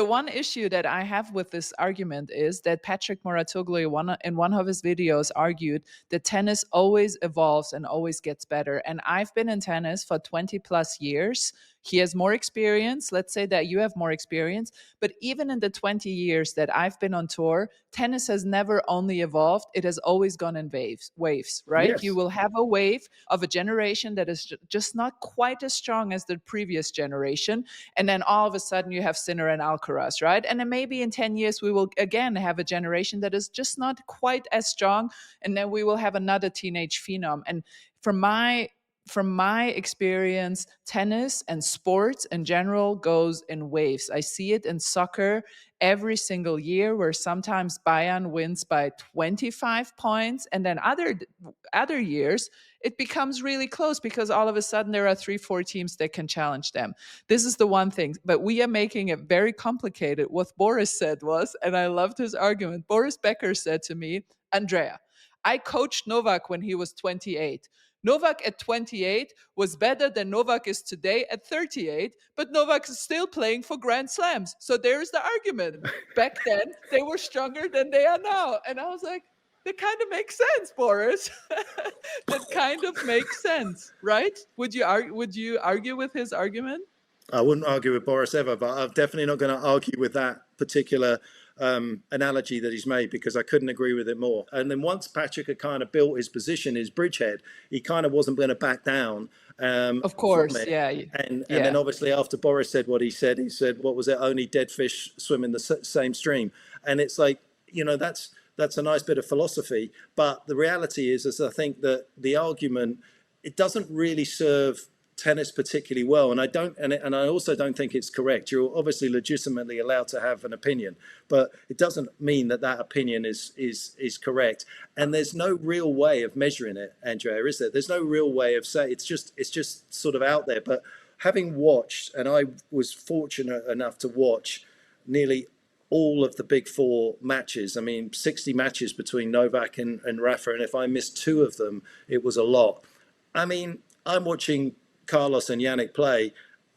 one issue that I have with this argument is that Patrick Mouratoglou in one of his videos argued that tennis always evolves and always gets better. And I've been in tennis for 20 plus years. He has more experience. Let's say that you have more experience. But even in the 20 years that I've been on tour, tennis has never only evolved, it has always gone in waves, right? You Yes. will have a wave of a generation that is just not quite as strong as the previous generation. And then all of a sudden you have Sinner and Alcaraz, right? And then maybe in 10 years, we will again have a generation that is just not quite as strong. And then we will have another teenage phenom. And from my experience, tennis and sports in general goes in waves. I see it in soccer every single year where sometimes Bayern wins by 25 points and then other years it becomes really close because all of a sudden there are 3-4 teams that can challenge them. This is the one thing, but we are making it very complicated. What Boris said was, and I loved his argument, Boris Becker said to me, Andrea, I coached Novak when he was 28. Novak at 28 was better than Novak is today at 38, but Novak is still playing for Grand Slams. So there's the argument. Back then, they were stronger than they are now. And I was like, that kind of makes sense, Boris. That kind of makes sense, right? Would you argue with his argument? I wouldn't argue with Boris ever, but I'm definitely not going to argue with that particular analogy that he's made because I couldn't agree with it more. And then once Patrick had kind of built his position, his bridgehead, he kind of wasn't going to back down. Of course, yeah. And then obviously after Boris said what he said, what was it? Only dead fish swim in the same stream. And it's like, that's a nice bit of philosophy. But the reality is I think that the argument, it doesn't really serve tennis particularly well, and I also don't think it's correct. You're obviously legitimately allowed to have an opinion, but it doesn't mean that opinion is correct. And there's no real way of measuring it, Andrea, is there? There's no real way of saying it's just sort of out there. But having watched, and I was fortunate enough to watch nearly all of the big four matches. I mean, 60 matches between Novak and Rafa, and if I missed 2 of them, it was a lot. I mean, I'm watching Carlos and Yannick play,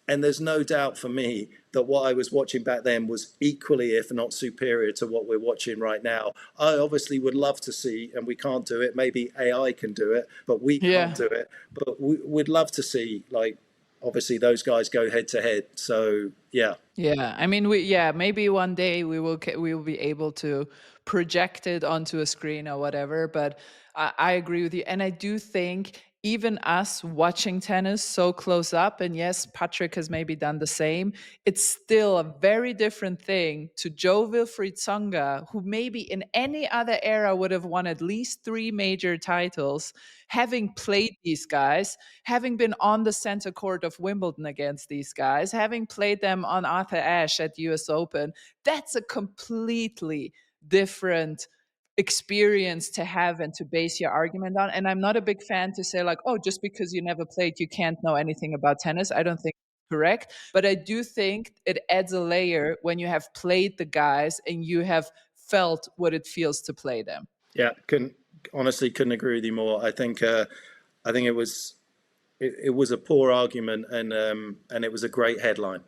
and there's no doubt for me that what I was watching back then was equally, if not superior, to what we're watching right now. I obviously would love to see, and we can't do it, maybe AI can do it, but we can't do it. But we'd love to see, like, obviously those guys go head to head. So yeah. I mean, maybe one day we will be able to project it onto a screen or whatever. But I agree with you, and I do think even us watching tennis so close up, and yes, Patrick has maybe done the same, it's still a very different thing to Jo-Wilfred Tsonga, who maybe in any other era would have won at least 3 major titles, having played these guys, having been on the center court of Wimbledon against these guys, having played them on Arthur Ashe at US Open. That's a completely different experience to have and to base your argument on. And I'm not a big fan to say like, oh, just because you never played, you can't know anything about tennis. I don't think it's correct. But I do think it adds a layer when you have played the guys and you have felt what it feels to play them. Yeah, honestly couldn't agree with you more. I think it was a poor argument, and it was a great headline.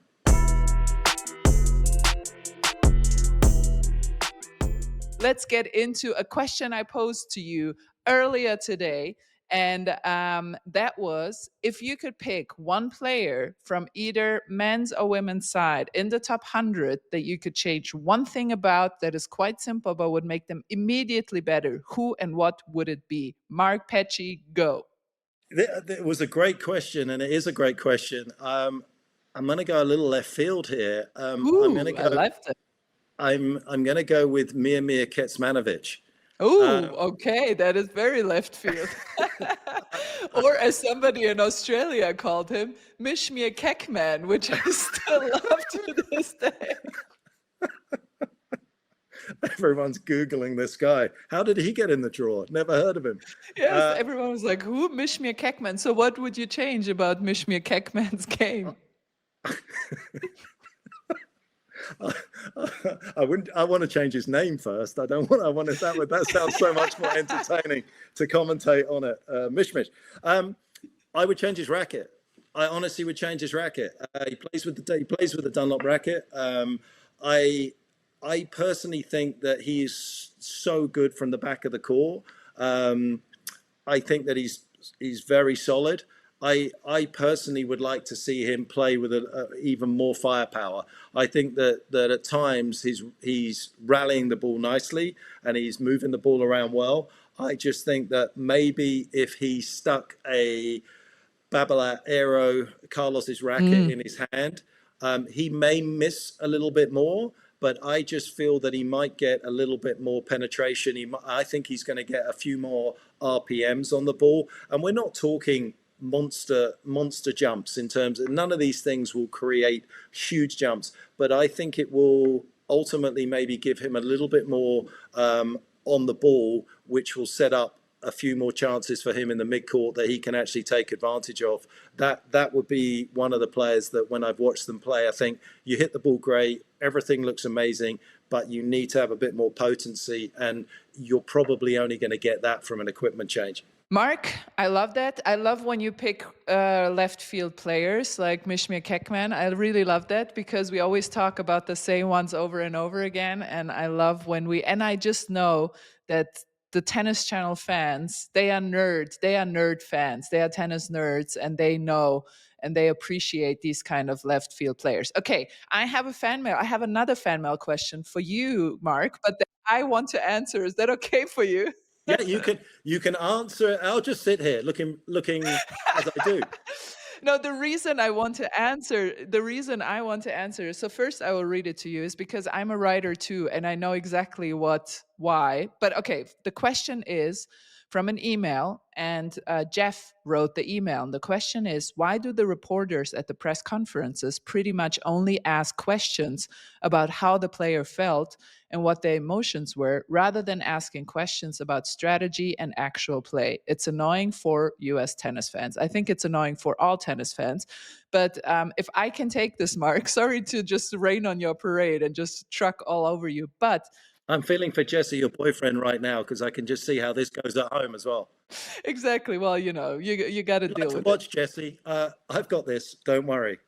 Let's get into a question I posed to you earlier today. And that was, if you could pick one player from either men's or women's side in the top 100 that you could change one thing about that is quite simple but would make them immediately better, who and what would it be? Mark, Petchey, go. It was a great question, and it is a great question. I'm going to go a little left field here. I loved it. I'm going to go with Miomir Kecmanovic. Oh, okay. That is very left field. Or as somebody in Australia called him, Mishmir Kekman, which I still love to this day. Everyone's Googling this guy. How did he get in the draw? Never heard of him. Yes, everyone was like, who? Mishmir Kekman. So what would you change about Mishmir Kekman's game? I wouldn't. I want to change his name first. I don't want. I want to. That sounds so much more entertaining to commentate on it. Mishmish. I would change his racket. I honestly would change his racket. He plays with the Dunlop racket. I personally think that he's so good from the back of the court. I think that he's very solid. I personally would like to see him play with even more firepower. I think that at times he's rallying the ball nicely and he's moving the ball around well. I just think that maybe if he stuck a Babolat Aero Carlos's racket in his hand, he may miss a little bit more. But I just feel that he might get a little bit more penetration. I think he's going to get a few more RPMs on the ball. And we're not talking monster jumps in terms of, none of these things will create huge jumps. But I think it will ultimately maybe give him a little bit more on the ball, which will set up a few more chances for him in the midcourt that he can actually take advantage of. That would be one of the players that when I've watched them play, I think you hit the ball great, everything looks amazing, but you need to have a bit more potency, and you're probably only going to get that from an equipment change. Mark, I love that. I love when you pick left field players like Mishmir Kekman. I really love that because we always talk about the same ones over and over again. And I love when and I just know that the Tennis Channel fans, they are nerds. They are nerd fans. They are tennis nerds, and they know and they appreciate these kind of left field players. Okay, I have a fan mail. I have another fan mail question for you, Mark, but that I want to answer. Is that okay for you? Yeah, you can answer it. I'll just sit here looking as I do. No, the reason I want to answer, so first I will read it to you, is because I'm a writer too, and I know exactly why. But okay, the question is from an email, and Jeff wrote the email. And the question is, why do the reporters at the press conferences pretty much only ask questions about how the player felt and what their emotions were, rather than asking questions about strategy and actual play? It's annoying for US tennis fans. I think it's annoying for all tennis fans. But if I can take this, Mark, sorry to just rain on your parade and just truck all over you, but I'm feeling for Jesse, your boyfriend, right now, because I can just see how this goes at home as well. Exactly. Well, you got to deal with it. Watch, Jesse. I've got this. Don't worry.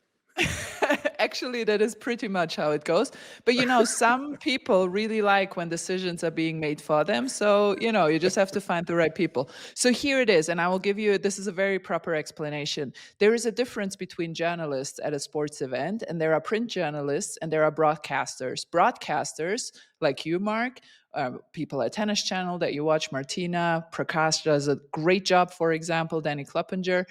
Actually, that is pretty much how it goes. But, some people really like when decisions are being made for them. So, you just have to find the right people. So here it is. And I will give you, this is a very proper explanation. There is a difference between journalists at a sports event, and there are print journalists and there are broadcasters. Broadcasters, like you, Mark, people at Tennis Channel that you watch, Martina, Prakash does a great job, for example, Danny Kloppinger,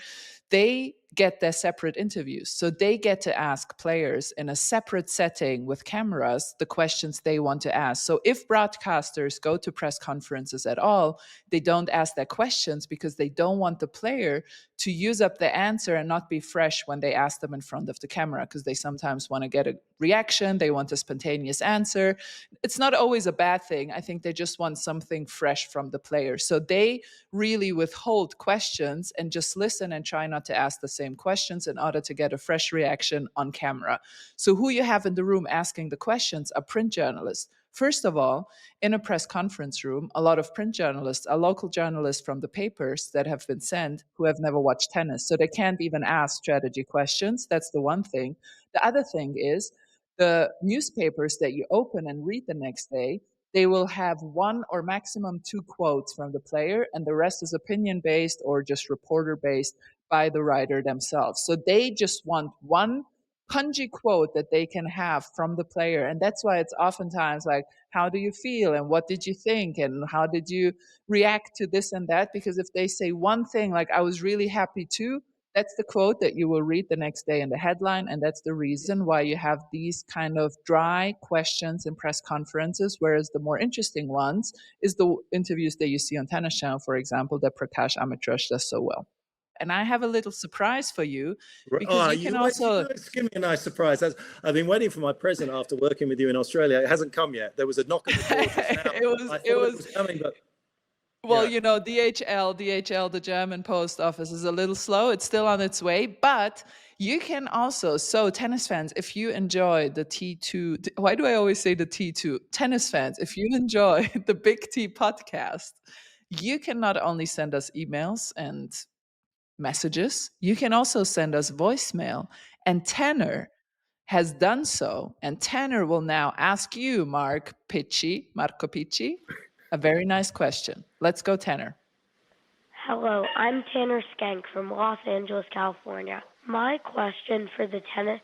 they get their separate interviews. So they get to ask players in a separate setting with cameras the questions they want to ask. So if broadcasters go to press conferences at all, they don't ask their questions because they don't want the player to use up the answer and not be fresh when they ask them in front of the camera, because they sometimes want to get a reaction. They want a spontaneous answer. It's not always a bad thing. I think they just want something fresh from the player. So they really withhold questions and just listen and try not to ask the same questions in order to get a fresh reaction on camera. So who you have in the room asking the questions are print journalists. First of all, in a press conference room, a lot of print journalists are local journalists from the papers that have been sent who have never watched tennis. So they can't even ask strategy questions. That's the one thing. The other thing is the newspapers that you open and read the next day, they will have one or maximum two quotes from the player, and the rest is opinion-based or just reporter-based by the writer themselves. So they just want one punchy quote that they can have from the player. And that's why it's oftentimes like, how do you feel? And what did you think? And how did you react to this and that? Because if they say one thing, like, I was really happy too, that's the quote that you will read the next day in the headline. And that's the reason why you have these kind of dry questions in press conferences, whereas the more interesting ones is the interviews that you see on Tennis Channel, for example, that Prakash Amitrash does so well. And I have a little surprise for you, because you can also give me a nice surprise. I've been waiting for my present after working with you in Australia. It hasn't come yet. There was a knock at the door just now. it was coming, but well, DHL, the German post office, is a little slow. It's still on its way, but You can also, so tennis fans, if you enjoy the T2, why do I always say the T2? Tennis fans, if you enjoy the Big T podcast, you can not only send us emails and messages, you can also send us voicemail. And Tanner has done so. And Tanner will now ask you, Marco Picci, a very nice question. Let's go, Tanner. Hello, I'm Tanner Skank from Los Angeles, California. My question for the Tennis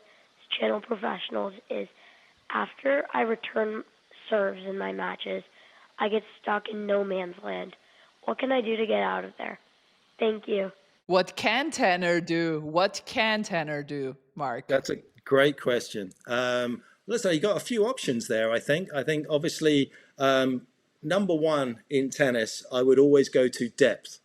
Channel professionals is, after I return serves in my matches, I get stuck in no man's land. What can I do to get out of there? Thank you. What can Tanner do? What can Tanner do, Mark? That's a great question. Listen, you got a few options there, I think. Obviously, number one in tennis, I would always go to depth.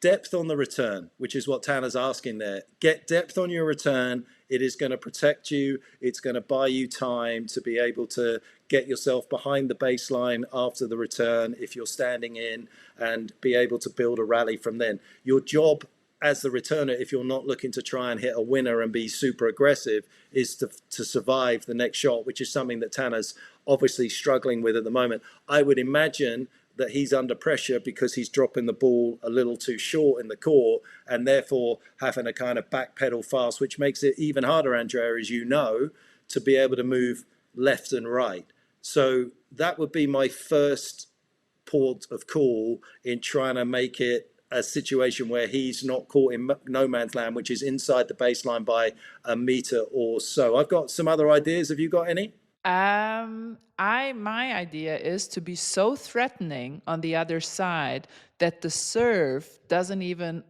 Depth on the return, which is what Tanner's asking there. Get depth on your return. It is going to protect you. It's going to buy you time to be able to get yourself behind the baseline after the return if you're standing in, and be able to build a rally from then. Your job as the returner, if you're not looking to try and hit a winner and be super aggressive, is to survive the next shot, which is something that Tanner's obviously struggling with at the moment. I would imagine that he's under pressure because he's dropping the ball a little too short in the court, and therefore having a kind of backpedal fast, which makes it even harder, Andrea, as you know, to be able to move left and right. So that would be my first port of call in trying to make it a situation where he's not caught in no man's land, which is inside the baseline by a meter or so. I've got some other ideas. Have you got any? My idea is to be so threatening on the other side that the serve doesn't even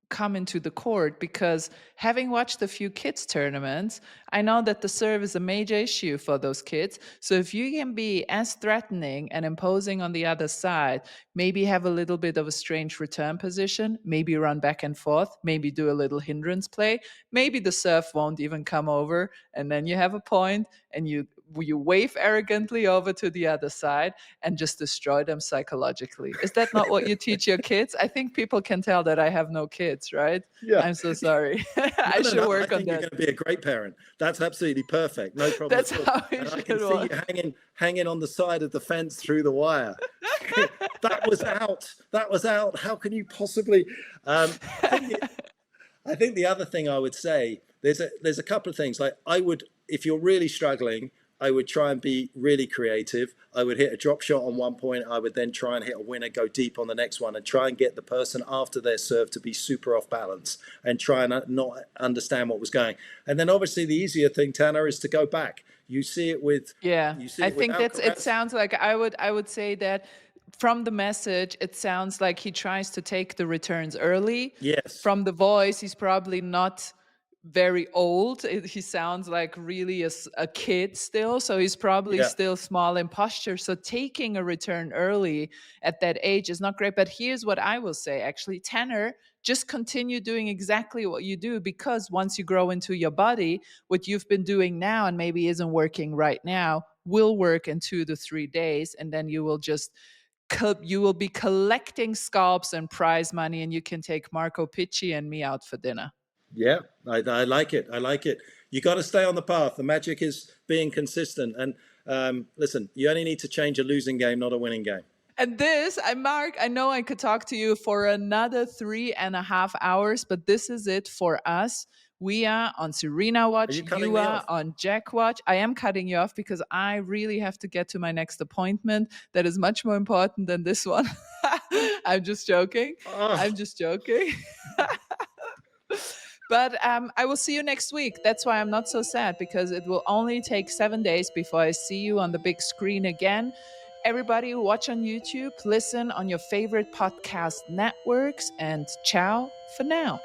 come into the court, because having watched a few kids tournaments, I know that the serve is a major issue for those kids. So if you can be as threatening and imposing on the other side, maybe have a little bit of a strange return position, maybe run back and forth, maybe do a little hindrance play, maybe the serve won't even come over, and then you have a point and you wave arrogantly over to the other side and just destroy them psychologically. Is that not what you teach your kids? I think people can tell that I have no kids, right? Yeah. I'm so sorry. I should work on that. I think you're going to be a great parent. That's absolutely perfect. No problem. That's how it and I should can work. see you hanging on the side of the fence through the wire. That was out. That was out. How can you possibly? I think the other thing I would say, there's a couple of things. Like, I would, if you're really struggling, I would try and be really creative. I would hit a drop shot on one point. I would then try and hit a winner, go deep on the next one, and try and get the person after their serve to be super off balance and try and not understand what was going. And then obviously the easier thing, Tanner, is to go back. You see it with... Yeah, I think it sounds like I would say that from the message, it sounds like he tries to take the returns early. Yes. From the voice, he's probably not very old. He sounds like really a kid still, so he's probably still small in posture. So taking a return early at that age is not great. But here's what I will say, actually, Tanner, just continue doing exactly what you do, because once you grow into your body, what you've been doing now and maybe isn't working right now will work in 2 to 3 days, and then you will just you will be collecting scalps and prize money, and you can take Marco Picci and me out for dinner. Yeah, I like it. I like it. You got to stay on the path. The magic is being consistent. And listen, you only need to change a losing game, not a winning game. And this, Mark, I know I could talk to you for another 3.5 hours, but this is it for us. We are on Serena Watch. You are on Jack Watch. I am cutting you off because I really have to get to my next appointment. That is much more important than this one. I'm just joking. Oh. I'm just joking. But I will see you next week. That's why I'm not so sad, because it will only take 7 days before I see you on the big screen again. Everybody who watch on YouTube, listen on your favorite podcast networks, and ciao for now.